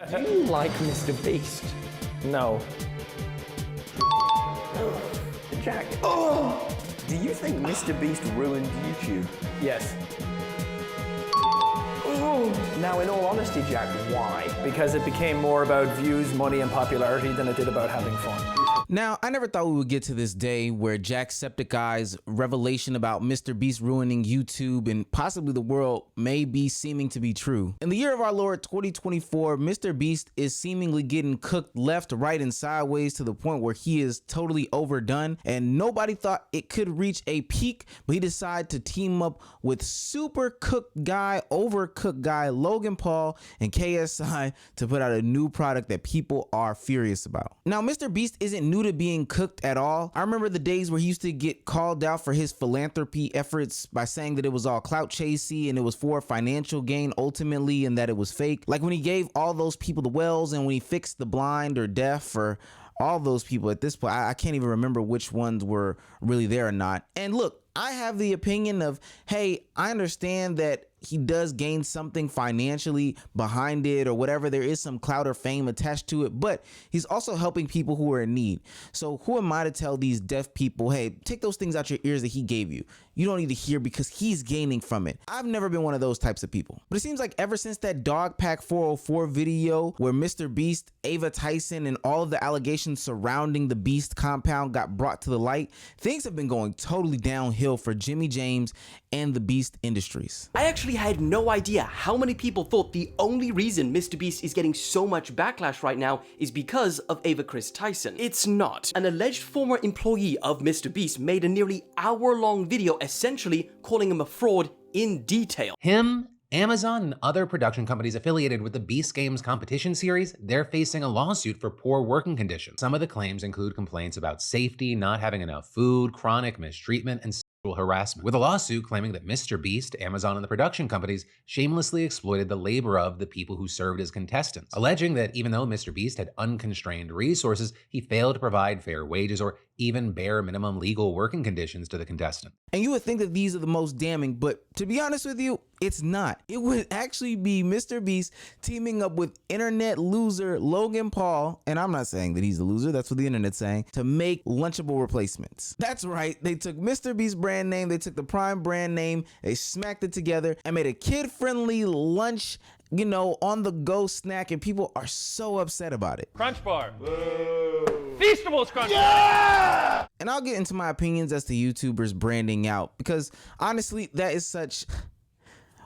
Do you like MrBeast? No. Jack. Oh! Do you think MrBeast ruined YouTube? Yes. Oh! Now, in all honesty, Jack, why? Because it became more about views, money, and popularity than it did about having fun. Now, I never thought we would get to this day where Jacksepticeye's revelation about MrBeast ruining YouTube and possibly the world may be seeming to be true. In the year of our Lord 2024, MrBeast is seemingly getting cooked left, right, and sideways to the point where he is totally overdone, and nobody thought it could reach a peak, but he decided to team up with super cooked guy, overcooked guy Logan Paul and KSI to put out a new product that people are furious about. Now, MrBeast isn't new to being cooked at all. I remember the days where he used to get called out for his philanthropy efforts by saying that it was all clout chasey and it was for financial gain ultimately, and that it was fake. Like when he gave all those people the wells, and when he fixed the blind or deaf, or all those people at this point, I can't even remember which ones were really there or not. And look, I have the opinion of, hey, I understand that he does gain something financially behind it or whatever. There is some clout or fame attached to it, but he's also helping people who are in need. So who am I to tell these deaf people, hey, take those things out your ears that he gave you. You don't need to hear because he's gaining from it. I've never been one of those types of people. But it seems like ever since that Dog Pack 404 video where MrBeast, Ava Tyson, and all of the allegations surrounding the Beast compound got brought to the light, things have been going totally downhill for Jimmy James and the Beast Industries. I actually had no idea how many people thought the only reason MrBeast is getting so much backlash right now is because of Ava Chris Tyson. It's not. An alleged former employee of MrBeast made a nearly hour-long video essentially calling him a fraud in detail. Him, Amazon, and other production companies affiliated with the Beast Games competition series, they're facing a lawsuit for poor working conditions. Some of the claims include complaints about safety, not having enough food, chronic mistreatment, and harassment, with a lawsuit claiming that MrBeast, Amazon, and the production companies shamelessly exploited the labor of the people who served as contestants, alleging that even though MrBeast had unconstrained resources, he failed to provide fair wages or even bare minimum legal working conditions to the contestant. And you would think that these are the most damning, but to be honest with you, it's not. It would actually be MrBeast teaming up with internet loser Logan Paul, and I'm not saying that he's the loser, that's what the internet's saying, to make Lunchable replacements. That's right, they took MrBeast brand name, they took the Prime brand name, they smacked it together and made a kid-friendly lunch, you know, on-the-go snack, and people are so upset about it. Crunch Bar. Whoa. Feastables Crunch Bar. Yeah! And I'll get into my opinions as to YouTubers branding out, because honestly, that is such...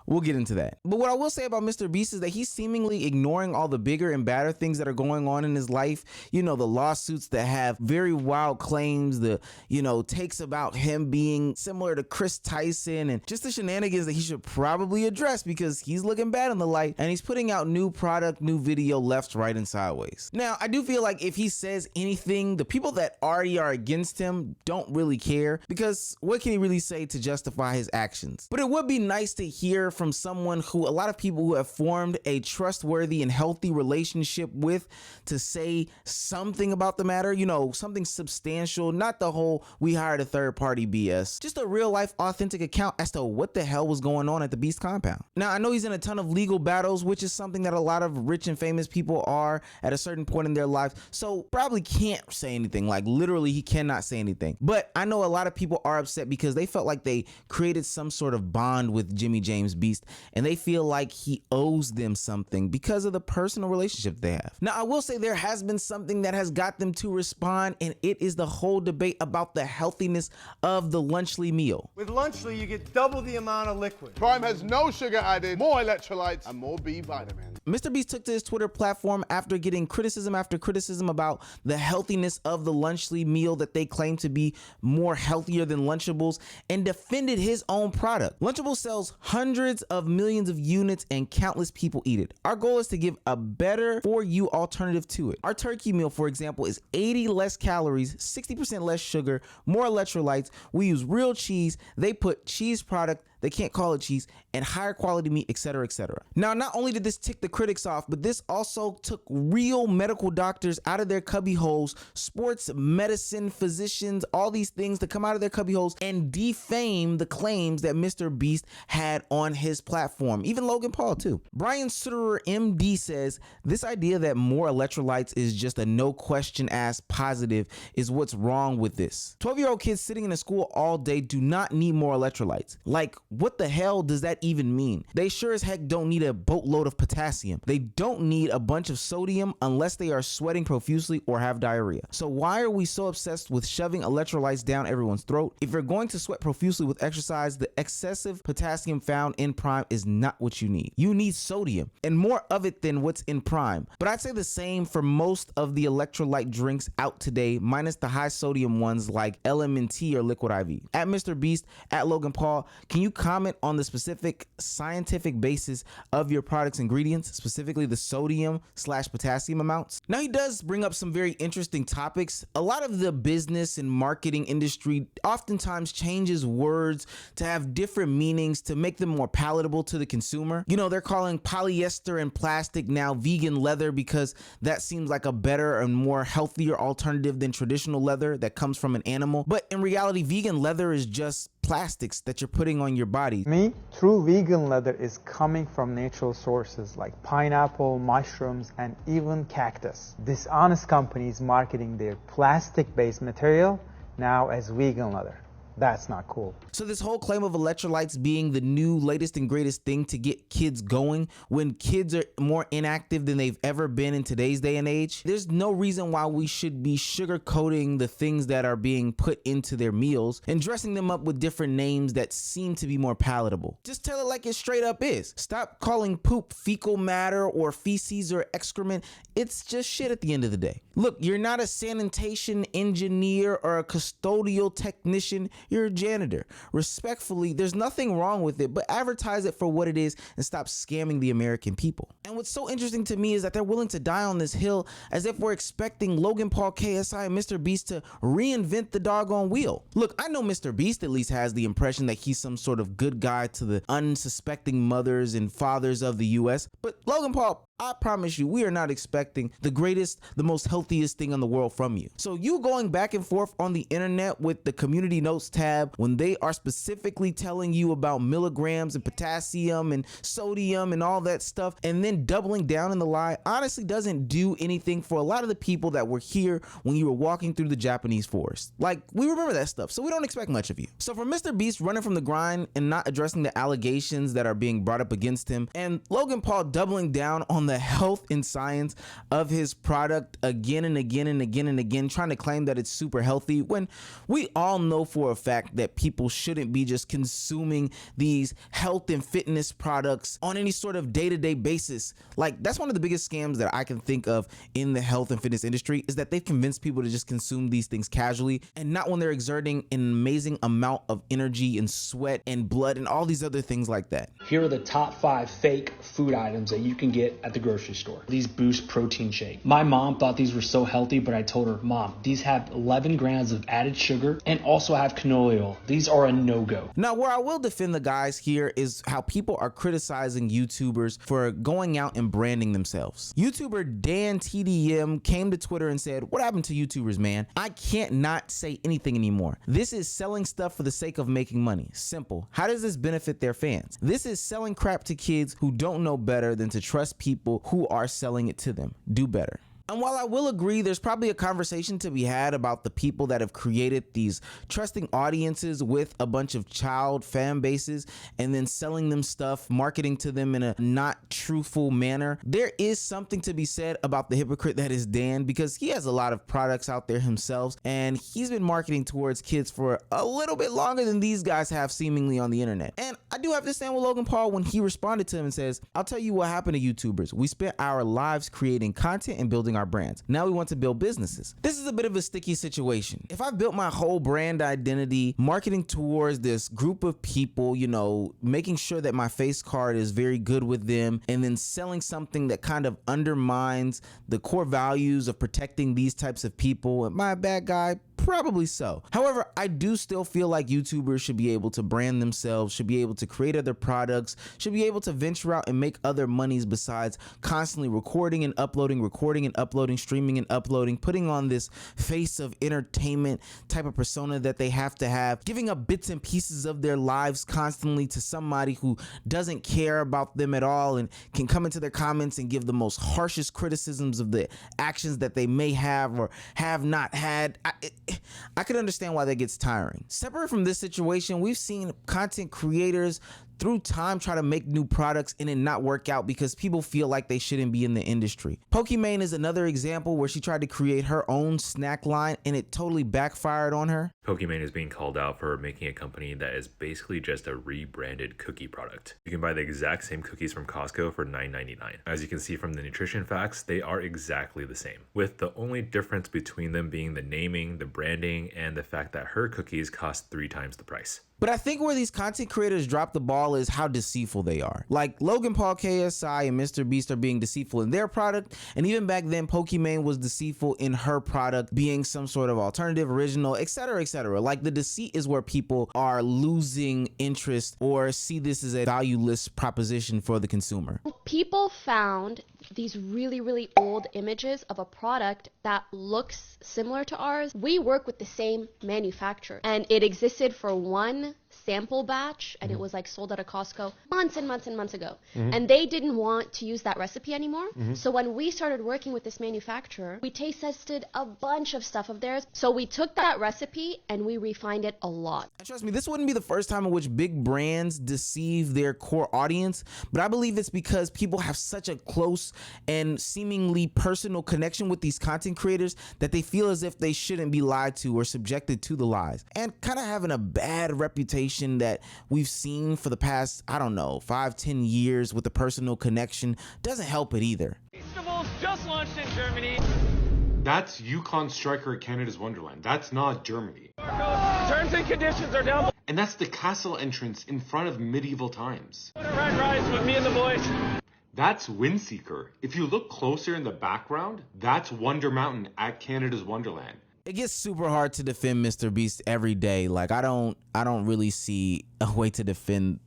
We'll get into that. But what I will say about MrBeast is that he's seemingly ignoring all the bigger and badder things that are going on in his life. You know, the lawsuits that have very wild claims, the, you know, takes about him being similar to Chris Tyson, and just the shenanigans that he should probably address because he's looking bad in the light, and he's putting out new product, new video left, right, and sideways. Now, I do feel like if he says anything, the people that already are against him don't really care, because what can he really say to justify his actions? But it would be nice to hear from someone who a lot of people who have formed a trustworthy and healthy relationship with to say something about the matter, you know, something substantial, not the whole we hired a third party BS, just a real life authentic account as to what the hell was going on at the Beast compound. Now, I know he's in a ton of legal battles, which is something that a lot of rich and famous people are at a certain point in their lives, so probably can't say anything. Like literally he cannot say anything. But I know a lot of people are upset because they felt like they created some sort of bond with Jimmy James Beast, and they feel like he owes them something because of the personal relationship they have. Now, I will say there has been something that has got them to respond, and it is the whole debate about the healthiness of the Lunchly meal. With Lunchly, you get double the amount of liquid. Prime has no sugar added, more electrolytes, and more B vitamins. MrBeast took to his Twitter platform after getting criticism after criticism about the healthiness of the Lunchly meal that they claim to be more healthier than Lunchables, and defended his own product. Lunchables sells hundreds of millions of units and countless people eat it. Our goal is to give a better for you alternative to it. Our turkey meal, for example, is 80 less calories, 60% less sugar, more electrolytes. We use real cheese. They put cheese product they can't call it cheese, and higher quality meat, etc., etc. Now, not only did this tick the critics off, but this also took real medical doctors out of their cubby holes, sports medicine physicians, all these things to come out of their cubby holes and defame the claims that MrBeast had on his platform. Even Logan Paul too. Brian Sutterer, MD, says this idea that more electrolytes is just a no question asked positive is what's wrong with this. 12-year-old kids sitting in a school all day do not need more electrolytes. Like, what the hell does that even mean? They sure as heck don't need a boatload of potassium. They don't need a bunch of sodium unless they are sweating profusely or have diarrhea. So why are we so obsessed with shoving electrolytes down everyone's throat? If you're going to sweat profusely with exercise, the excessive potassium found in Prime is not what you need. You need sodium, and more of it than what's in Prime. But I'd say the same for most of the electrolyte drinks out today, minus the high sodium ones like LMNT or Liquid IV. At MrBeast, at Logan Paul, can you comment on the specific scientific basis of your product's ingredients, specifically the sodium/potassium amounts? Now, he does bring up some very interesting topics. A lot of the business and marketing industry oftentimes changes words to have different meanings to make them more palatable to the consumer. You know, they're calling polyester and plastic now vegan leather because that seems like a better and more healthier alternative than traditional leather that comes from an animal. But in reality, vegan leather is just plastics that you're putting on your body. Me, true vegan leather is coming from natural sources like pineapple, mushrooms, and even cactus. Dishonest companies marketing their plastic-based material now as vegan leather. That's not cool. So this whole claim of electrolytes being the new latest and greatest thing to get kids going when kids are more inactive than they've ever been in today's day and age, there's no reason why we should be sugarcoating the things that are being put into their meals and dressing them up with different names that seem to be more palatable. Just tell it like it straight up is. Stop calling poop fecal matter or feces or excrement. It's just shit at the end of the day. Look, you're not a sanitation engineer or a custodial technician. You're a janitor. Respectfully, there's nothing wrong with it, but advertise it for what it is and stop scamming the American people. And what's so interesting to me is that they're willing to die on this hill as if we're expecting Logan Paul, KSI, and MrBeast to reinvent the doggone wheel. Look, I know MrBeast at least has the impression that he's some sort of good guy to the unsuspecting mothers and fathers of the US, but Logan Paul, I promise you, we are not expecting the greatest, the most healthiest thing in the world from you. So you going back and forth on the internet with the community notes tab when they are specifically telling you about milligrams and potassium and sodium and all that stuff, and then doubling down in the lie, honestly doesn't do anything for a lot of the people that were here when you were walking through the Japanese forest. Like, we remember that stuff, so we don't expect much of you. So for MrBeast running from the grind and not addressing the allegations that are being brought up against him, and Logan Paul doubling down on the health and science of his product again and again and again and again, trying to claim that it's super healthy when we all know for a fact that people shouldn't be just consuming these health and fitness products on any sort of day-to-day basis. Like, that's one of the biggest scams that I can think of in the health and fitness industry, is that they've convinced people to just consume these things casually and not when they're exerting an amazing amount of energy and sweat and blood and all these other things like that. Here are the top 5 fake food items that you can get at the grocery store. These Boost protein shake. My mom thought these were so healthy, but I told her, Mom, these have 11 grams of added sugar and also have canola oil. These are a no-go. Now, where I will defend the guys here is how people are criticizing YouTubers for going out and branding themselves. YouTuber Dan TDM came to Twitter and said, what happened to YouTubers, man? I can't not say anything anymore. This is selling stuff for the sake of making money. Simple. How does this benefit their fans? This is selling crap to kids who don't know better than to trust people who are selling it to them. Do better. And while I will agree there's probably a conversation to be had about the people that have created these trusting audiences with a bunch of child fan bases and then selling them stuff, marketing to them in a not truthful manner, there is something to be said about the hypocrite that is Dan, because he has a lot of products out there himself and he's been marketing towards kids for a little bit longer than these guys have seemingly on the internet. And I do have to stand with Logan Paul when he responded to him and says, I'll tell you what happened to YouTubers. We spent our lives creating content and building our brands. Now we want to build businesses. This is a bit of a sticky situation. If I've built my whole brand identity marketing towards this group of people, you know, making sure that my face card is very good with them, and then selling something that kind of undermines the core values of protecting these types of people, am I a bad guy? Probably so. However, I do still feel like YouTubers should be able to brand themselves, should be able to create other products, should be able to venture out and make other monies besides constantly recording and uploading, streaming and uploading, putting on this face of entertainment type of persona that they have to have, giving up bits and pieces of their lives constantly to somebody who doesn't care about them at all and can come into their comments and give the most harshest criticisms of the actions that they may have or have not had. I could understand why that gets tiring. Separate from this situation, we've seen content creators through time try to make new products and it not work out because people feel like they shouldn't be in the industry. Pokimane is another example where she tried to create her own snack line and it totally backfired on her. Pokimane is being called out for making a company that is basically just a rebranded cookie product. You can buy the exact same cookies from Costco for $9.99. As you can see from the nutrition facts, they are exactly the same, with the only difference between them being the naming, the branding, and the fact that her cookies cost 3 times the price. But I think where these content creators drop the ball is how deceitful they are. Like Logan Paul, KSI, and MrBeast are being deceitful in their product. And even back then, Pokimane was deceitful in her product, being some sort of alternative, original, etc., etc. Like the deceit is where people are losing interest or see this as a valueless proposition for the consumer. People found these really old images of a product that looks similar to ours. We work with the same manufacturer and it existed for one sample batch and it was like sold at a Costco months and months ago. And they didn't want to use that recipe anymore. So when we started working with this manufacturer, we taste tested a bunch of stuff of theirs. So we took that recipe and we refined it a lot. And trust me, this wouldn't be the first time in which big brands deceive their core audience, but I believe it's because people have such a close and seemingly personal connection with these content creators that they feel as if they shouldn't be lied to or subjected to the lies. And kind of having a bad reputation that we've seen for the past, I don't know, 5-10 years with a personal connection doesn't help it either. Feastables just launched in Germany. That's Yukon Striker at Canada's Wonderland. That's not Germany. Terms and conditions are down. And that's the castle entrance in front of medieval times. Red rides with me and the boys. That's Windseeker. If you look closer in the background, that's Wonder Mountain at Canada's Wonderland. It gets super hard to defend MrBeast every day. Like I don't really see a way to defend,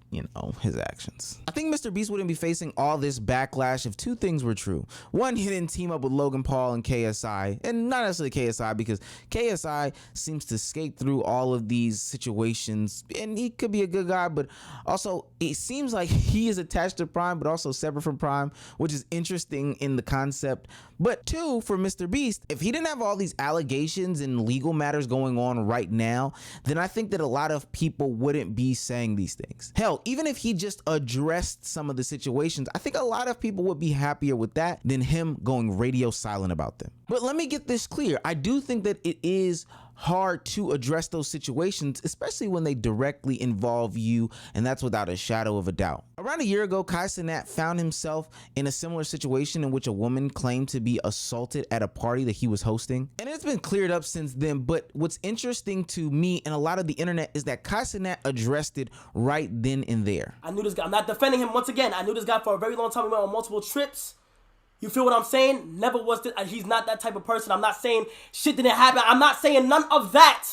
his actions. I think MrBeast wouldn't be facing all this backlash if 2 things were true. One, he didn't team up with Logan Paul and KSI, and not necessarily KSI because KSI seems to skate through all of these situations and he could be a good guy, but also it seems like he is attached to Prime but also separate from Prime, which is interesting in the concept. But 2, for MrBeast, if he didn't have all these allegations and legal matters going on right now, then I think that a lot of people wouldn't be saying these things. Hell, even if he just addressed some of the situations, I think a lot of people would be happier with that than him going radio silent about them. But let me get this clear. I do think that it is hard to address those situations, especially when they directly involve you, and that's without a shadow of a doubt. Around a year ago, Kai Cenat found himself in a similar situation in which a woman claimed to be assaulted at a party that he was hosting. And it's been cleared up since then, but what's interesting to me and a lot of the internet is that Kai Cenat addressed it right then and there. I knew this guy. I'm not defending him once again. I knew this guy for a very long time. We went on multiple trips. You feel what I'm saying? Never was this. He's not that type of person. I'm not saying shit didn't happen. I'm not saying none of that.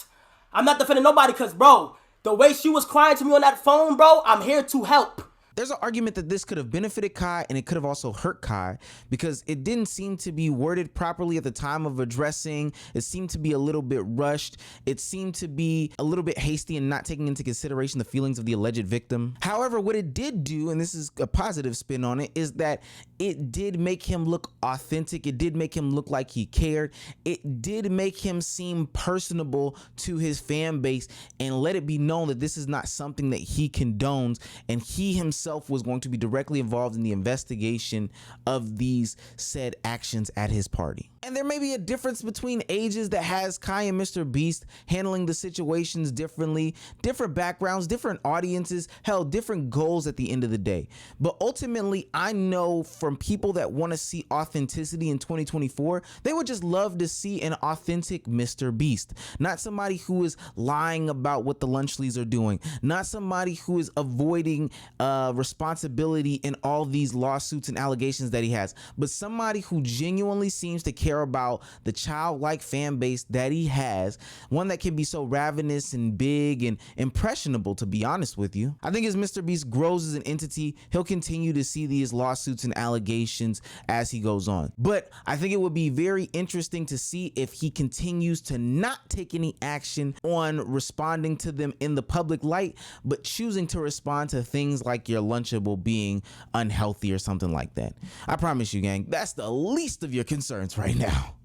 I'm not defending nobody because, bro, the way she was crying to me on that phone, bro, I'm here to help. There's an argument that this could have benefited Kai and it could have also hurt Kai because it didn't seem to be worded properly at the time of addressing. It seemed to be a little bit rushed. It seemed to be a little bit hasty and not taking into consideration the feelings of the alleged victim. However, what it did do, and this is a positive spin on it, is that it did make him look authentic. It did make him look like he cared. It did make him seem personable to his fan base and let it be known that this is not something that he condones, and he himself was going to be directly involved in the investigation of these said actions at his party. And there may be a difference between ages that has Kai and MrBeast handling the situations differently, different backgrounds, different audiences, hell, different goals at the end of the day. But ultimately, I know from people that want to see authenticity in 2024, they would just love to see an authentic MrBeast, not somebody who is lying about what the Lunchleys are doing, not somebody who is avoiding responsibility in all these lawsuits and allegations that he has, but somebody who genuinely seems to care about the childlike fan base that he has, one that can be so ravenous and big and impressionable, to be honest with you. I think as MrBeast grows as an entity, he'll continue to see these lawsuits and allegations as he goes on. But I think it would be very interesting to see if he continues to not take any action on responding to them in the public light, but choosing to respond to things like your Lunchable being unhealthy or something like that. I promise you, gang, that's the least of your concerns right now.